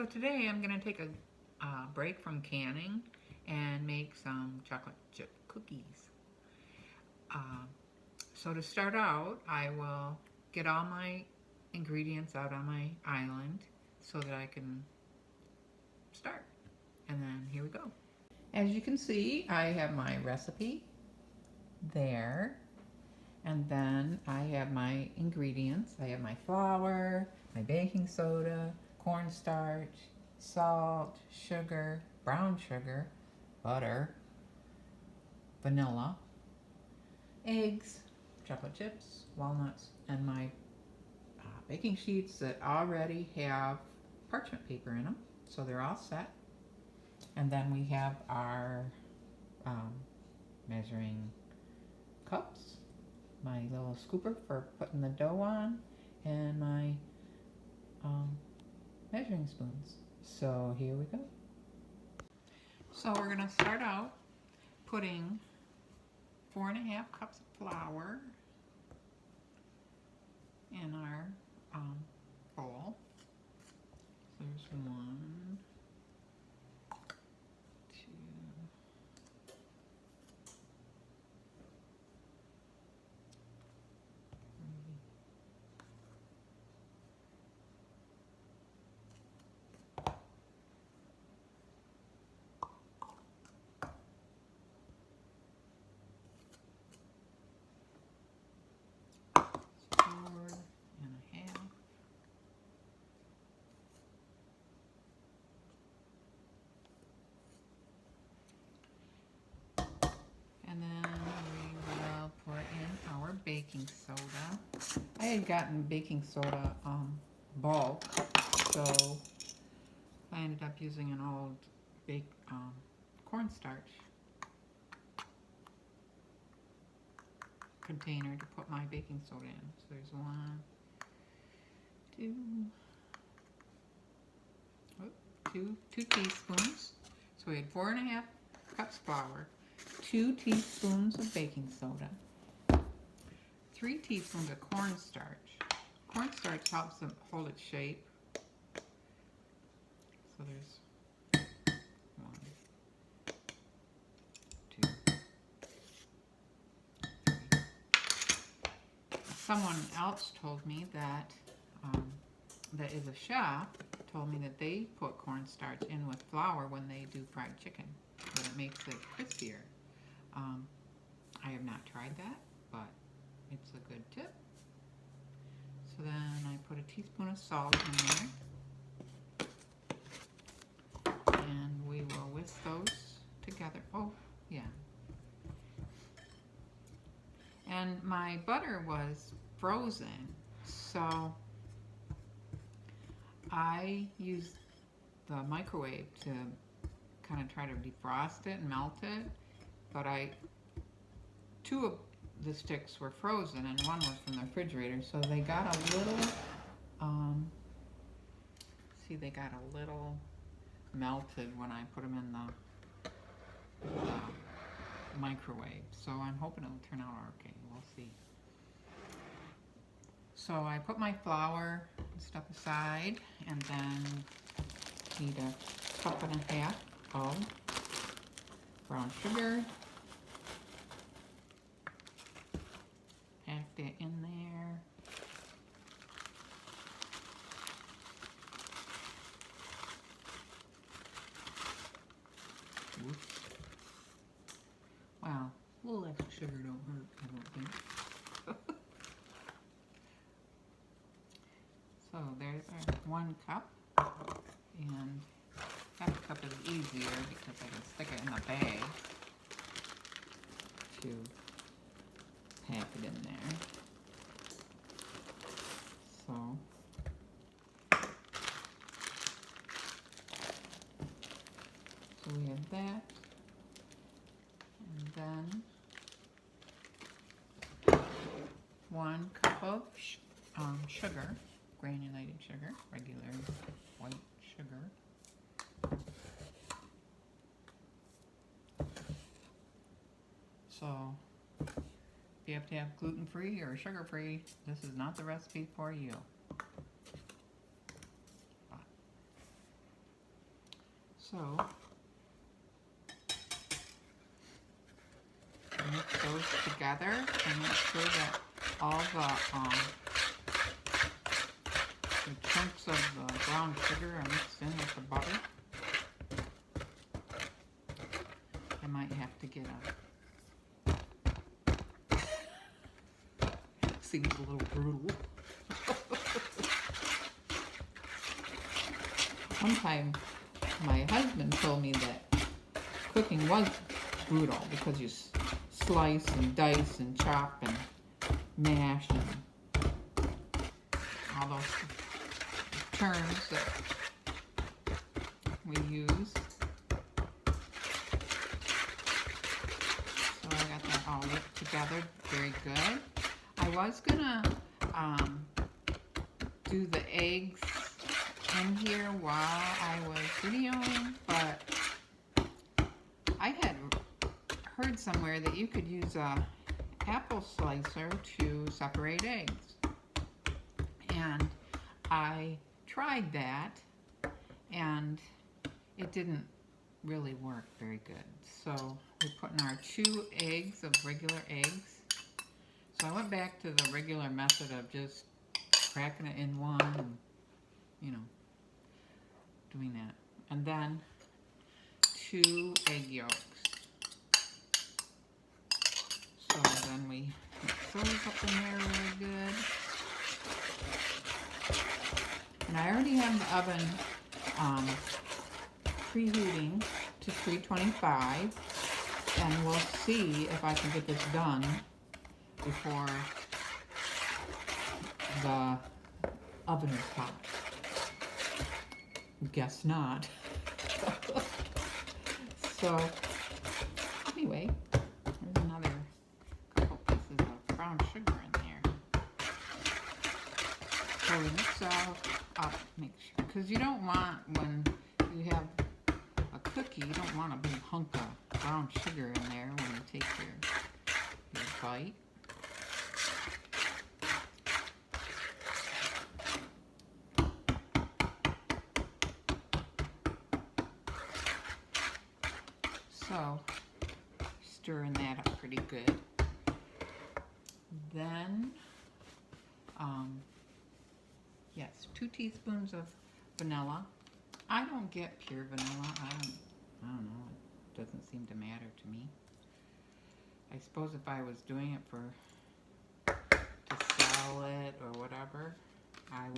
So today I'm going to take a break from canning and make some chocolate chip cookies. Uh, so to start out, I will get all my ingredients out on my island so that I can start. And then here we go. As you can see, I have my recipe there. And then I have my ingredients. I have my flour, my baking soda, cornstarch, salt, sugar, brown sugar, butter, vanilla, eggs, chocolate chips, walnuts, and my baking sheets that already have parchment paper in them. So they're all set. And then we have our measuring cups, my little scooper for putting the dough on, and my measuring spoons. So here we go. So we're going to start out putting 4.5 cups of flour in our bowl. So there's 1, 2, 4.5. And then we will pour in our baking soda. I had gotten baking soda bulk, so I ended up using an old cornstarch container to put my baking soda in. So there's 1, 2, 2 teaspoons. So we had 4.5 cups flour, 2 teaspoons of baking soda, 3 teaspoons of cornstarch. Cornstarch helps them hold its shape. So there's 1, 2, 3. Someone else told me that that is a chef told me that they put cornstarch in with flour when they do fried chicken, that it makes it crispier. I have not tried that, but it's a good tip. So then I put a teaspoon of salt in there, and we will whisk those together. Oh, yeah. And my butter was frozen, so I used the microwave to kind of try to defrost it and melt it, but 2 of the sticks were frozen and 1 was from the refrigerator, so they got a little, they got a little melted when I put them in the microwave, so I'm hoping it'll turn out okay. We'll see. So I put my flour and stuff aside, and then need 1.5 cups of brown sugar. Pack that in there. Oops. Wow, a little extra sugar don't hurt, I don't think. So there's our 1 cup, and that cup is easier because I can stick it in the bag to pack it in there. So we have that, and then 1 cup of sugar, granulated sugar, regular white sugar. So if you have to have gluten-free or sugar-free, this is not the recipe for you. So mix those together and make sure that all the chunks of the brown sugar are mixed in with the butter. I might have to get seems a little brutal. One time, my husband told me that cooking was brutal because you slice and dice and chop and mash and all those terms that we use. So I got that all whipped together very good. I was gonna do the eggs in here while I was videoing, but I had heard somewhere that you could use a apple slicer to separate eggs, and I tried that and it didn't really work very good. So we put in our 2 eggs of regular eggs. So I went back to the regular method of just cracking it in one and, you know, doing that. And then 2 egg yolks. So then we mix those up in there really good. And I already have the oven preheating to 325, and we'll see if I can get this done before the oven is hot. Guess not. So anyway, there's another couple pieces of brown sugar in there. So we mix all up, make sure, because you don't want, when you have a cookie, you don't want a big hunk of brown sugar in there when you take your bite. So, stirring that up pretty good. Then, yes, 2 teaspoons of vanilla. I don't get pure vanilla. I don't know. It doesn't seem to matter to me. I suppose if I was doing it to sell it or whatever, I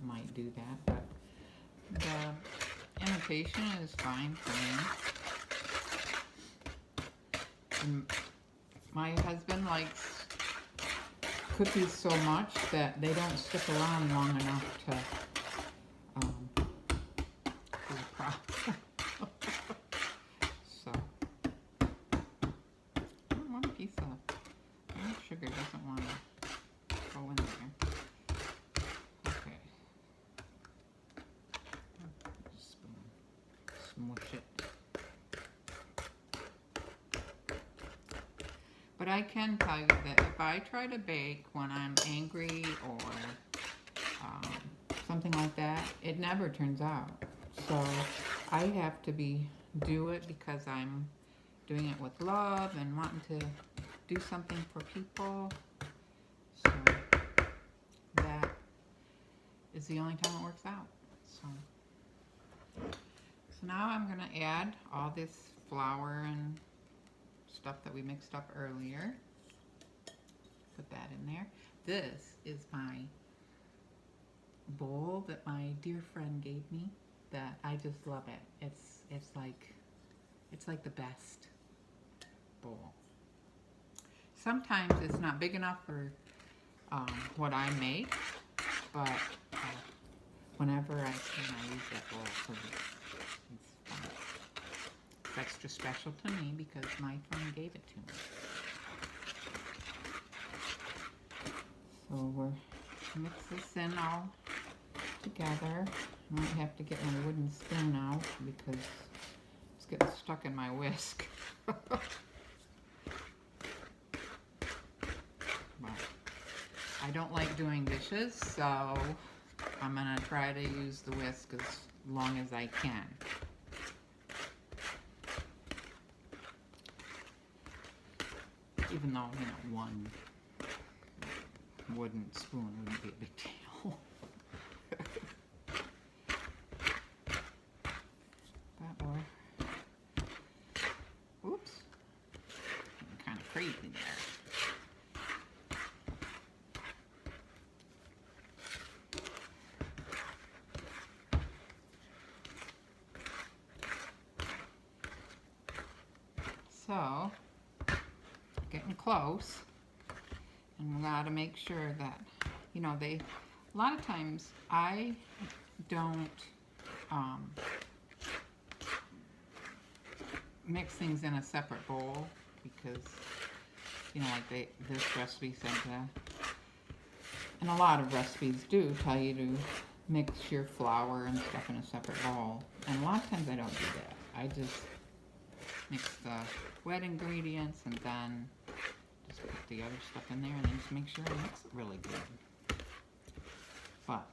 might do that. But the imitation is fine for me. And my husband likes cookies so much that they don't stick around long enough to do the problem. So, one piece of sugar doesn't want to go in there. Okay. Spoon. Smush it. But I can tell you that if I try to bake when I'm angry or something like that, it never turns out. So I have to do it because I'm doing it with love and wanting to do something for people. So that is the only time it works out. So now I'm going to add all this flour and stuff that we mixed up earlier. Put that in there. This is my bowl that my dear friend gave me that I just love it. It's like the best bowl. Sometimes it's not big enough for what I make, but whenever I can, I use that bowl because it's fun. It's extra special to me because my friend gave it to me. So we'll mix this in all together. I might have to get my wooden spoon out because it's getting stuck in my whisk. But I don't like doing dishes, so I'm going to try to use the whisk as long as I can. Even though, you know, one wooden spoon wouldn't be a big deal. That or, oops, getting kind of crazy there. So, getting close, and we gotta make sure that, you know, a lot of times I don't mix things in a separate bowl because, you know, like this recipe said to, and a lot of recipes do tell you to mix your flour and stuff in a separate bowl, and a lot of times I don't do that. I just mix the wet ingredients and then just put the other stuff in there and then just make sure I mix it really good. But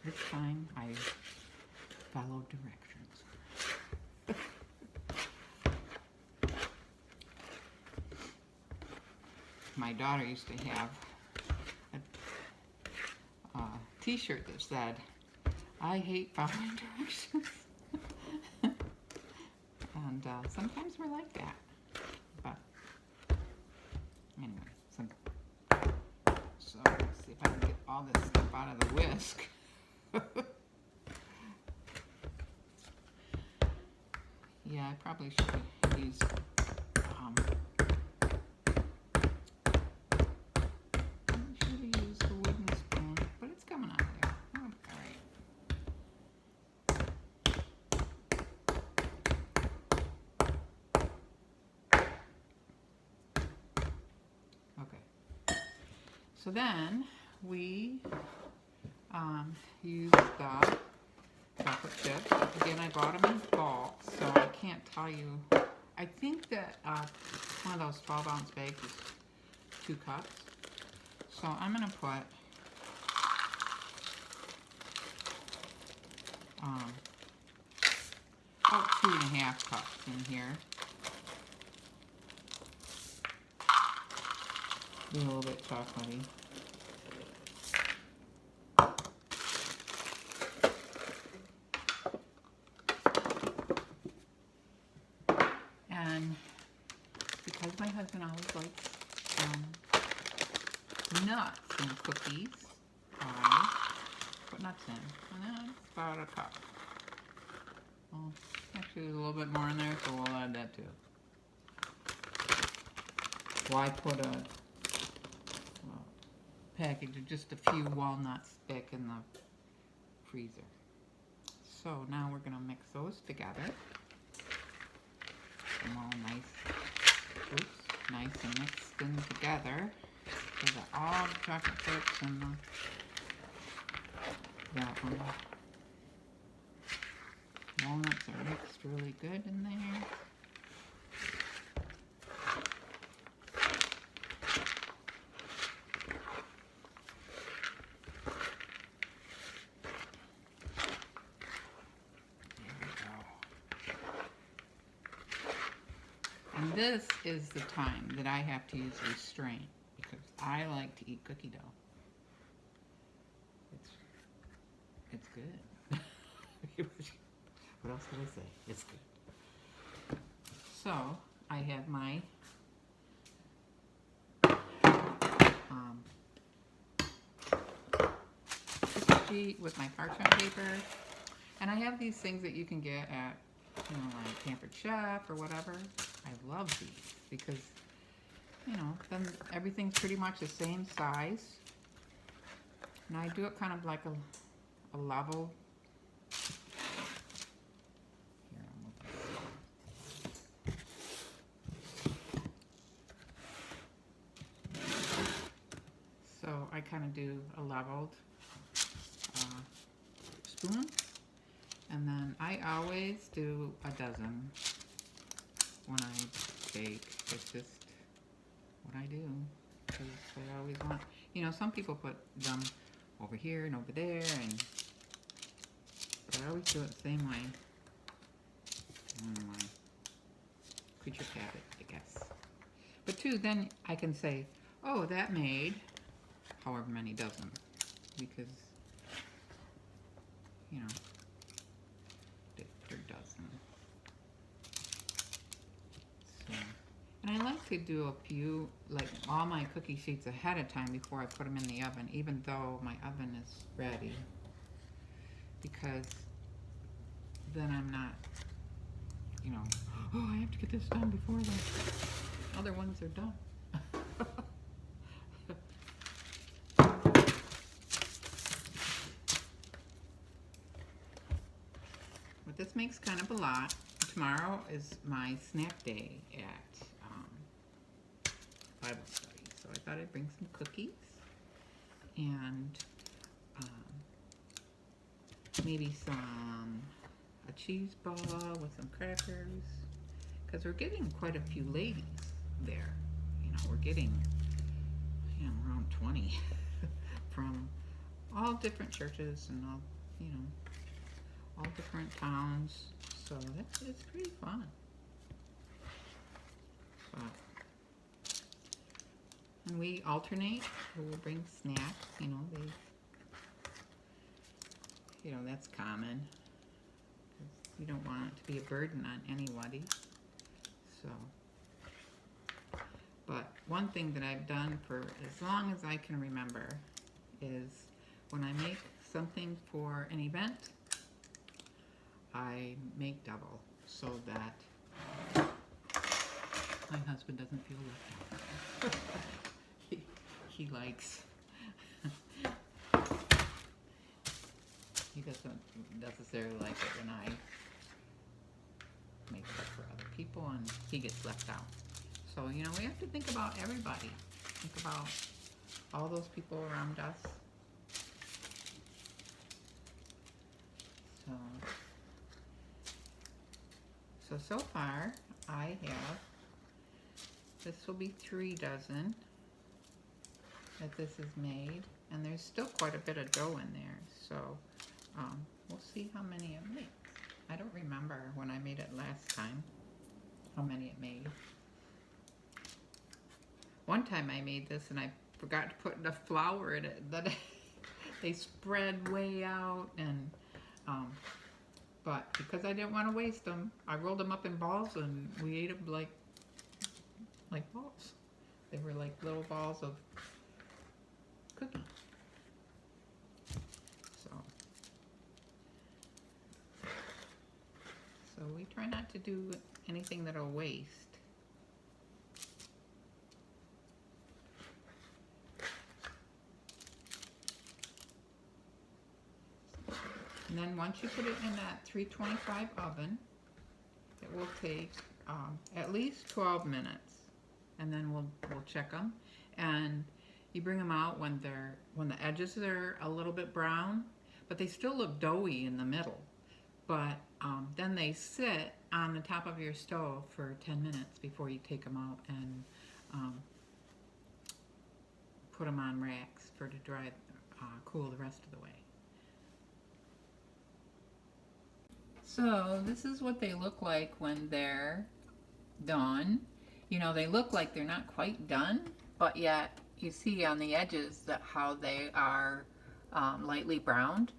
this time I followed directions. My daughter used to have a t-shirt that said, "I hate following directions." And sometimes we're like that. But anyway, so let's see if I can get all this stuff out of the whisk. Yeah, I probably should use the wooden spoon, but it's coming out there. Oh, all right. Okay. So then we use the chocolate chips. Again, I bought them in bulk, so I can't tell you. I think that one of those 12-ounce bags is 2 cups. So I'm going to put about 2.5 cups in here. Be a little bit chocolatey. And because my husband always likes nuts and cookies, I put nuts in. And then it's about a cup. Well, actually there's a little bit more in there, so we'll add that too. Why put a package of just a few walnuts thick in the freezer? So now we're going to mix those together. Them all nice and mixed in together so that all the chocolate chips and the walnuts are mixed really good in there. And this is the time that I have to use restraint because I like to eat cookie dough. It's good. What else can I say? It's good. So I have my cookie sheet with my parchment paper, and I have these things that you can get at, you know, like Pampered Chef or whatever. I love these because, you know, then everything's pretty much the same size. And I do it kind of like a level. So I kind of do a leveled spoon. And then I always do a dozen when I bake. It's just what I do, because I always want, you know, some people put them over here and over there, but I always do it the same way. I don't know why. Creature habit, I guess. But too, then I can say, oh, that made however many dozen, because, you know, they're dozen. So, and I like to do a few, like all my cookie sheets ahead of time before I put them in the oven, even though my oven is ready, because then I'm not, you know, oh, I have to get this done before the other ones are done. But this makes kind of a lot. Tomorrow is my snack day at Bible study, so I thought I'd bring some cookies and maybe a cheese ball with some crackers, because we're getting quite a few ladies there. You know, we're getting, you know, around 20 from all different churches and all, you know, all different towns. So it's pretty fun. But, and we alternate. We'll bring snacks. You know, that's common. You don't want it to be a burden on anybody. So, but one thing that I've done for as long as I can remember is when I make something for an event, I make double so that my husband doesn't feel left out. he likes. He doesn't necessarily like it when I make stuff for other people and he gets left out. So, you know, we have to think about everybody. Think about all those people around us. So far I have, this will be 3 dozen that this is made, and there's still quite a bit of dough in there, so we'll see how many it makes. I don't remember when I made it last time how many it made. One time I made this and I forgot to put enough flour in it that they spread way out, and but because I didn't want to waste them, I rolled them up in balls and we ate them like balls. They were like little balls of cookie. So we try not to do anything that'll waste. And then once you put it in that 325 oven, it will take at least 12 minutes, and then we'll check them. And you bring them out when the edges are a little bit brown, but they still look doughy in the middle. But then they sit on the top of your stove for 10 minutes before you take them out and put them on racks for to dry, cool the rest of the way. So this is what they look like when they're done. You know, they look like they're not quite done, but yet you see on the edges that how they are lightly browned.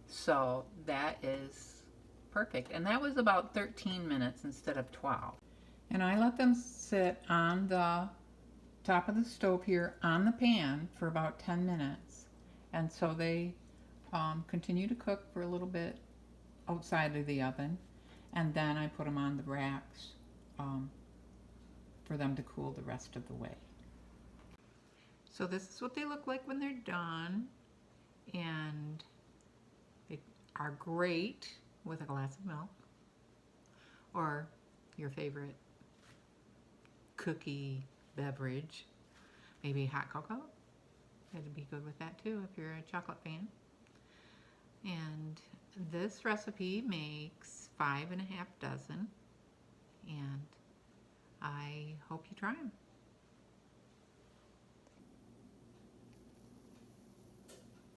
So that is perfect. And that was about 13 minutes instead of 12. And I let them sit on the top of the stove here on the pan for about 10 minutes. And so they continue to cook for a little bit outside of the oven, and then I put them on the racks for them to cool the rest of the way. So this is what they look like when they're done, and they are great with a glass of milk or your favorite cookie beverage, maybe hot cocoa. It'd be good with that too if you're a chocolate fan. And this recipe makes 5.5 dozen, and I hope you try them.